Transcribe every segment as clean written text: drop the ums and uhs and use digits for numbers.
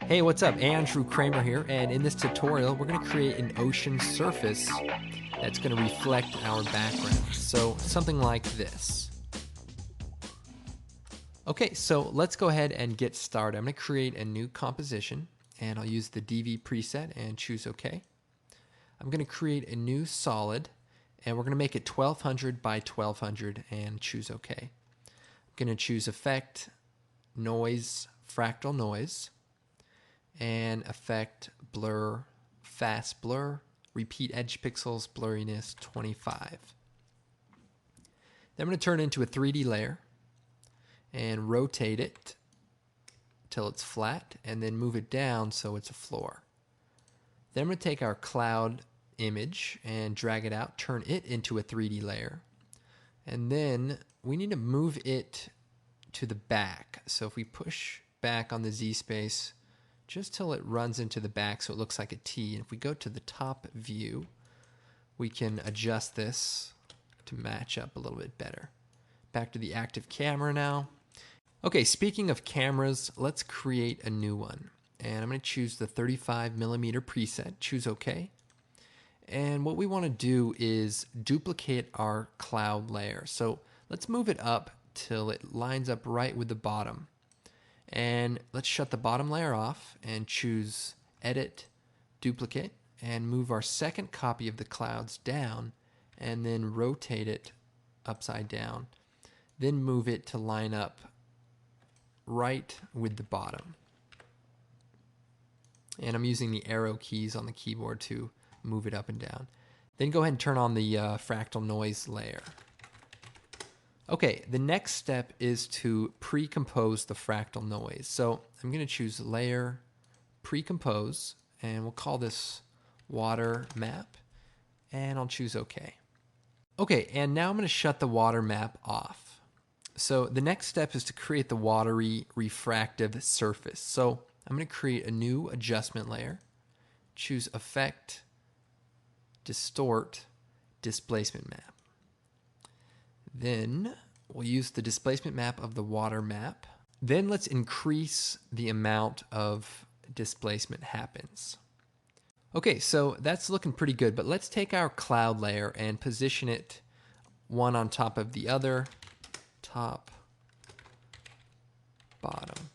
Hey, what's up? Andrew Kramer here, and in this tutorial, we're going to create an ocean surface that's going to reflect our background. So, something like this. Okay, so let's go ahead and get started. I'm going to create a new composition, and I'll use the DV preset and choose OK. I'm going to create a new solid, and we're going to make it 1200 by 1200 and choose OK. I'm going to choose Effect, Noise, Fractal Noise, and Effect, Blur, Fast Blur, Repeat Edge Pixels, Blurriness 25. Then I'm going to turn it into a 3D layer and rotate it till it's flat and then move it down so it's a floor. Then I'm going to take our cloud image and drag it out, turn it into a 3D layer, and then we need to move it to the back. So if we push back on the Z space just till it runs into the back so it looks like a T, and if we go to the top view, we can adjust this to match up a little bit better. Back to the active camera now. Okay, speaking of cameras, let's create a new one. And I'm going to choose the 35mm preset, choose OK. And what we want to do is duplicate our cloud layer. So let's move it up till it lines up right with the bottom. And let's shut the bottom layer off and choose Edit, Duplicate, and move our second copy of the clouds down and then rotate it upside down. Then move it to line up right with the bottom. And I'm using the arrow keys on the keyboard to move it up and down. Then go ahead and turn on the fractal noise layer. Okay, the next step is to pre-compose the fractal noise. So I'm going to choose Layer, Pre-compose, and we'll call this Water Map, and I'll choose OK. Okay, and now I'm going to shut the water map off. So the next step is to create the watery refractive surface. So I'm going to create a new adjustment layer, choose Effect, Distort, Displacement Map. Then we'll use the displacement map of the water map. Then let's increase the amount of displacement happens. Okay, so that's looking pretty good, but let's take our cloud layer and position it one on top of the other, top, bottom,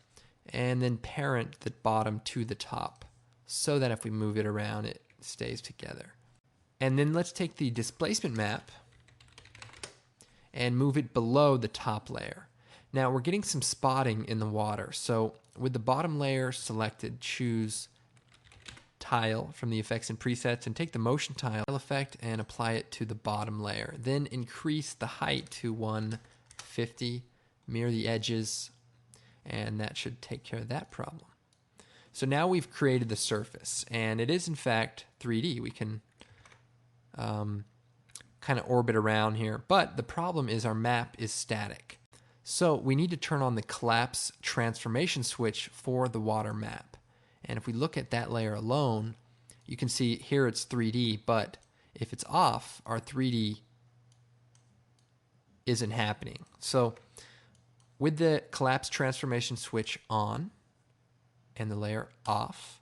and then parent the bottom to the top so that if we move it around, it stays together. And then let's take the displacement map and move it below the top layer. Now we're getting some spotting in the water, so with the bottom layer selected, choose Tile from the effects and presets and take the motion tile effect and apply it to the bottom layer. Then increase the height to 150, mirror the edges, and that should take care of that problem. So now we've created the surface, and it is in fact 3D. We can kind of orbit around here, but the problem is our map is static. So we need to turn on the collapse transformation switch for the water map. And if we look at that layer alone, you can see here it's 3D, but if it's off, our 3D isn't happening. So with the collapse transformation switch on and the layer off,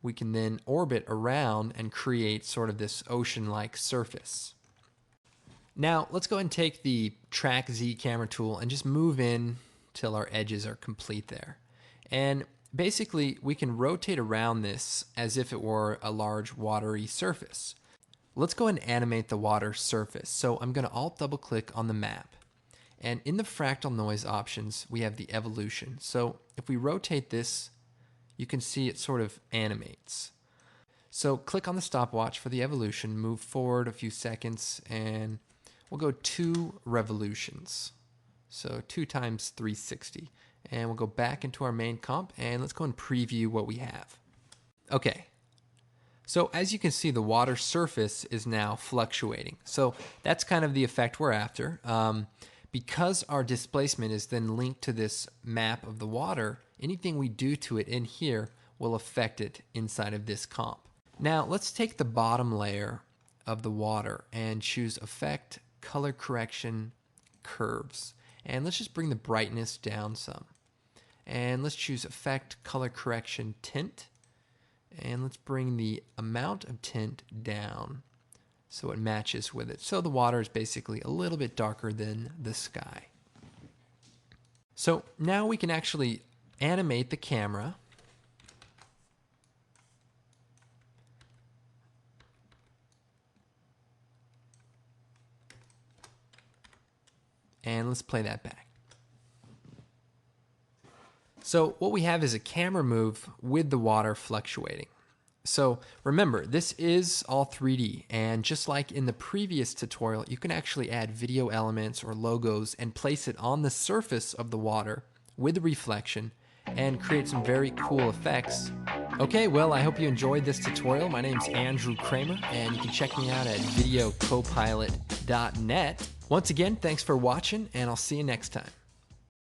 we can then orbit around and create sort of this ocean-like surface. Now, let's go ahead and take the Track Z camera tool and just move in till our edges are complete there. And basically, we can rotate around this as if it were a large watery surface. Let's go ahead and animate the water surface. So I'm going to Alt double click on the map. And in the fractal noise options, we have the evolution. So if we rotate this, you can see it sort of animates. So click on the stopwatch for the evolution, move forward a few seconds, and we'll go 2 revolutions. So 2 times 360. And we'll go back into our main comp, and let's go and preview what we have. Okay. So as you can see, the water surface is now fluctuating. So that's kind of the effect we're after. Because our displacement is then linked to this map of the water, anything we do to it in here will affect it inside of this comp. Now let's take the bottom layer of the water and choose Effect, Color Correction, Curves. And let's just bring the brightness down some. And let's choose Effect, Color Correction, Tint. And let's bring the amount of tint down so it matches with it. So the water is basically a little bit darker than the sky. So now we can actually animate the camera. And let's play that back. So what we have is a camera move with the water fluctuating. So remember, this is all 3D, and just like in the previous tutorial, you can actually add video elements or logos and place it on the surface of the water with the reflection and create some very cool effects. Okay, well, I hope you enjoyed this tutorial. My name's Andrew Kramer, and you can check me out at videocopilot.net. Once again, thanks for watching, and I'll see you next time.